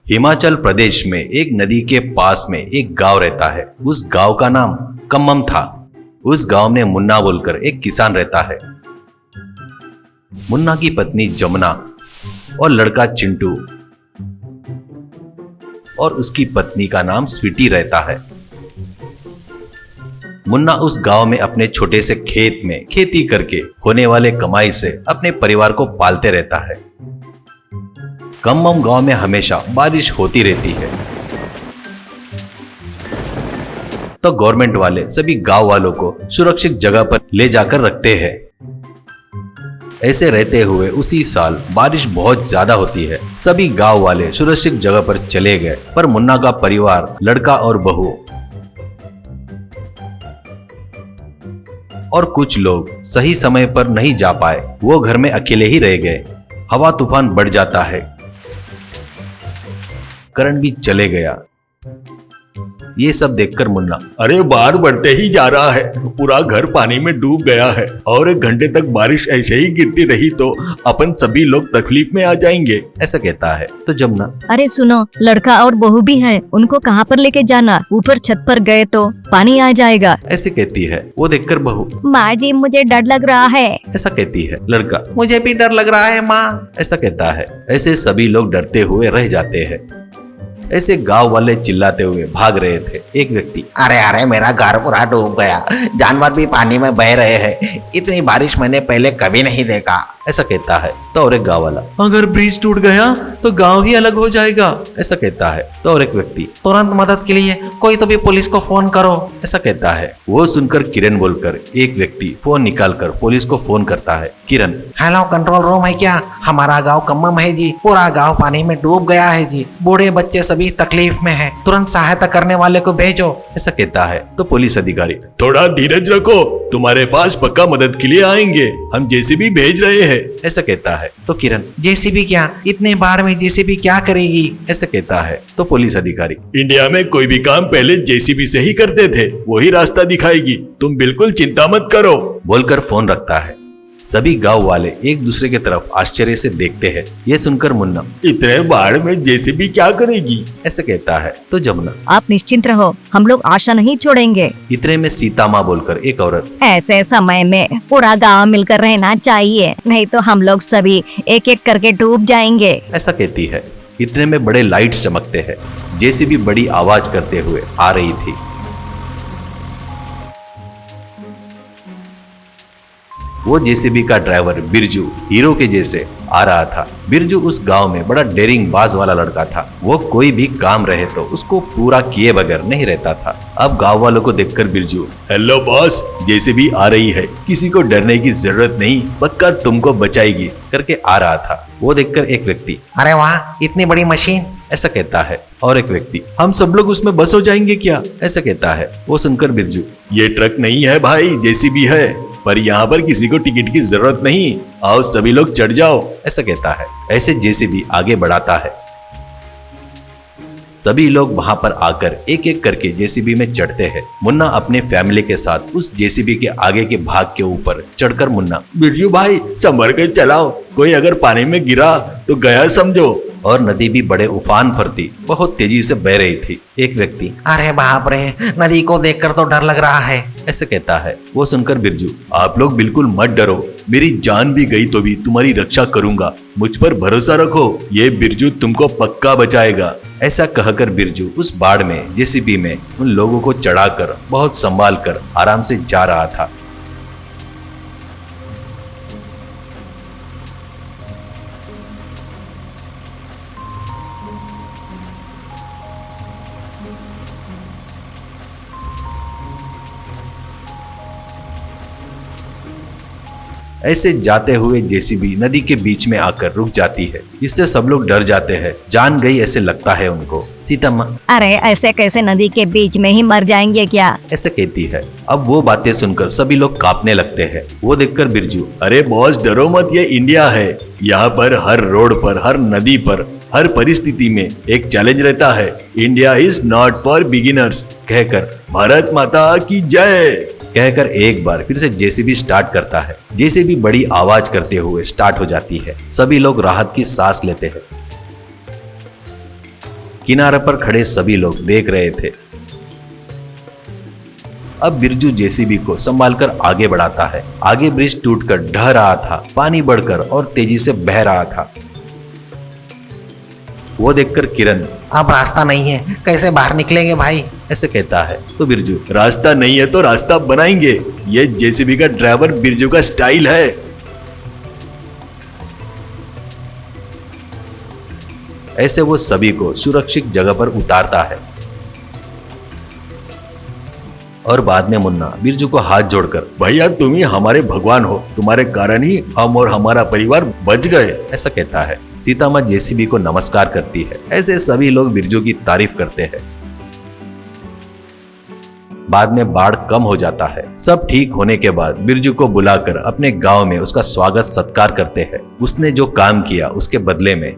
हिमाचल प्रदेश में एक नदी के पास में एक गांव रहता है। उस गांव का नाम कम्मम था। उस गांव में मुन्ना बोलकर एक किसान रहता है। मुन्ना की पत्नी जमुना और लड़का चिंटू और उसकी पत्नी का नाम स्वीटी रहता है। मुन्ना उस गांव में अपने छोटे से खेत में खेती करके होने वाले कमाई से अपने परिवार को पालते रहता है। कम्मम गांव में हमेशा बारिश होती रहती है, तो गवर्नमेंट वाले सभी गांव वालों को सुरक्षित जगह पर ले जाकर रखते हैं। ऐसे रहते हुए उसी साल बारिश बहुत ज्यादा होती है। सभी गांव वाले सुरक्षित जगह पर चले गए, पर मुन्ना का परिवार, लड़का और बहू और कुछ लोग सही समय पर नहीं जा पाए। वो घर में अकेले ही रह गए। हवा तूफान बढ़ जाता है, करंट भी चले गया। ये सब देखकर मुन्ना, अरे बाढ़ बढ़ते ही जा रहा है, पूरा घर पानी में डूब गया है और 1 घंटे तक बारिश ऐसे ही गिरती रही तो अपन सभी लोग तकलीफ में आ जाएंगे, ऐसा कहता है। तो जमुना, अरे सुनो, लड़का और बहू भी है, उनको कहाँ पर लेके जाना? ऊपर छत पर गए तो पानी आ जाएगा, ऐसे कहती है। वो देखकर बहू, माँ जी मुझे डर लग रहा है, ऐसा कहती है। लड़का, मुझे भी डर लग रहा है माँ, ऐसा कहता है। ऐसे सभी लोग डरते हुए रह जाते हैं। ऐसे गांव वाले चिल्लाते हुए भाग रहे थे। एक व्यक्ति, अरे अरे मेरा घर पूरा डूब गया, जानवर भी पानी में बह रहे हैं, इतनी बारिश मैंने पहले कभी नहीं देखा, ऐसा कहता है। तो और एक गांव वाला, अगर ब्रिज टूट गया तो गांव ही अलग हो जाएगा, ऐसा कहता है। तो और एक व्यक्ति, तुरंत मदद के लिए कोई तो भी पुलिस को फोन करो, ऐसा कहता है। वो सुनकर किरण बोलकर एक व्यक्ति फोन निकालकर पुलिस को फोन करता है। किरण, हेलो कंट्रोल रूम है क्या? हमारा गांव कम्मम है जी, पूरा गांव पानी में डूब गया है जी, बूढ़े बच्चे सभी तकलीफ में हैं, तुरंत सहायता करने वाले को भेजो, ऐसा कहता है। तो पुलिस अधिकारी, थोड़ा धीरज रखो, तुम्हारे पास पक्का मदद के लिए आएंगे, हम जेसीबी भेज रहे हैं, ऐसा कहता है। तो किरण, जेसीबी क्या, इतने बाढ़ में जेसीबी क्या करेगी, ऐसा कहता है। तो पुलिस अधिकारी, इंडिया में कोई भी काम पहले जेसीबी से ही करते थे, वही रास्ता दिखाएगी, तुम बिल्कुल चिंता मत करो, बोलकर फोन रखता है। सभी गांव वाले एक दूसरे की तरफ आश्चर्य से देखते हैं। ये सुनकर मुन्ना, इतने बाढ़ में जेसीबी क्या करेगी, ऐसा कहता है। तो जमुना, आप निश्चिंत रहो, हम लोग आशा नहीं छोड़ेंगे। इतने में सीता माँ बोलकर एक औरत, ऐसे समय में पूरा गांव मिलकर रहना चाहिए, नहीं तो हम लोग सभी एक एक करके डूब जाएंगे, ऐसा कहती है। इतने में बड़े लाइट चमकते हैं। जेसीबी बड़ी आवाज करते हुए आ रही थी। वो जेसीबी का ड्राइवर बिरजू हीरो के जैसे आ रहा था। बिरजू उस गांव में बड़ा डेरिंग बाज वाला लड़का था। वो कोई भी काम रहे तो उसको पूरा किए बगैर नहीं रहता था। अब गांव वालों को देखकर बिरजू, हेलो बॉस, जेसीबी आ रही है, किसी को डरने की जरूरत नहीं, पक्का तुमको बचाएगी, करके आ रहा था। वो देखकर एक व्यक्ति, अरे वाह, इतनी बड़ी मशीन, ऐसा कहता है। और एक व्यक्ति, हम सब लोग उसमें बस हो जाएंगे क्या, ऐसा कहता है। वो सुनकर बिरजू, ये ट्रक नहीं है भाई, जेसीबी है, पर यहाँ पर किसी को टिकट की जरूरत नहीं, आओ सभी लोग चढ़ जाओ, ऐसा कहता है। ऐसे जेसीबी आगे बढ़ाता है। सभी लोग वहां पर आकर एक एक करके जेसीबी में चढ़ते हैं। मुन्ना अपने फैमिली के साथ उस जेसीबी के आगे के भाग के ऊपर चढ़कर मुन्ना, बिरजू भाई संभल कर चलाओ, कोई अगर पानी में गिरा तो गया समझो। और नदी भी बड़े उफान भरती बहुत तेजी से बह रही थी। एक व्यक्ति, अरे बाप रे, नदी को देखकर तो डर लग रहा है, ऐसे कहता है। वो सुनकर बिरजू, आप लोग बिल्कुल मत डरो, मेरी जान भी गई तो भी तुम्हारी रक्षा करूंगा, मुझ पर भरोसा रखो, ये बिरजू तुमको पक्का बचाएगा, ऐसा कहकर बिरजू उस बाढ़ में जेसीबी में उन लोगों को चढ़ाकर बहुत संभाल कर आराम से जा रहा था। ऐसे जाते हुए जेसीबी नदी के बीच में आकर रुक जाती है। इससे सब लोग डर जाते हैं। जान गई ऐसे लगता है उनको। सीतम्मा, अरे ऐसे कैसे नदी के बीच में ही मर जाएंगे क्या, ऐसे कहती है। अब वो बातें सुनकर सभी लोग कांपने लगते हैं। वो देखकर बिरजू, अरे बॉस डरो मत, ये इंडिया है, यहाँ पर हर रोड पर, हर नदी पर, हर परिस्थिति में एक चैलेंज रहता है, India is not for beginners, कहकर भारत माता की जय कहकर एक बार फिर से जेसीबी स्टार्ट करता है। जेसीबी बड़ी आवाज करते हुए स्टार्ट हो जाती है। सभी लोग राहत की सांस लेते हैं। किनारे पर खड़े सभी लोग देख रहे थे। अब बिरजू जेसीबी को संभालकर आगे बढ़ाता है। आगे ब्रिज टूटकर ढह रहा था, पानी बढ़कर और तेजी से बह रहा था। वो देखकर किरण अब रास्ता नहीं है, कैसे बाहर निकलेंगे भाई? ऐसे कहता है तो बिरजू रास्ता नहीं है तो रास्ता बनाएंगे। ये जेसीबी का ड्राइवर बिरजू का स्टाइल है। ऐसे वो सभी को सुरक्षित जगह पर उतारता है और बाद में मुन्ना बिरजू को हाथ जोड़कर भैया तुम ही हमारे भगवान हो, तुम्हारे कारण ही हम और हमारा परिवार बच गए, ऐसा कहता है। सीता माँ जेसीबी को नमस्कार करती है। ऐसे सभी लोग बिरजू की तारीफ करते हैं। बाद में बाढ़ कम हो जाता है। सब ठीक होने के बाद बिरजू को बुलाकर अपने गांव में उसका स्वागत सत्कार करते हैं। उसने जो काम किया उसके बदले में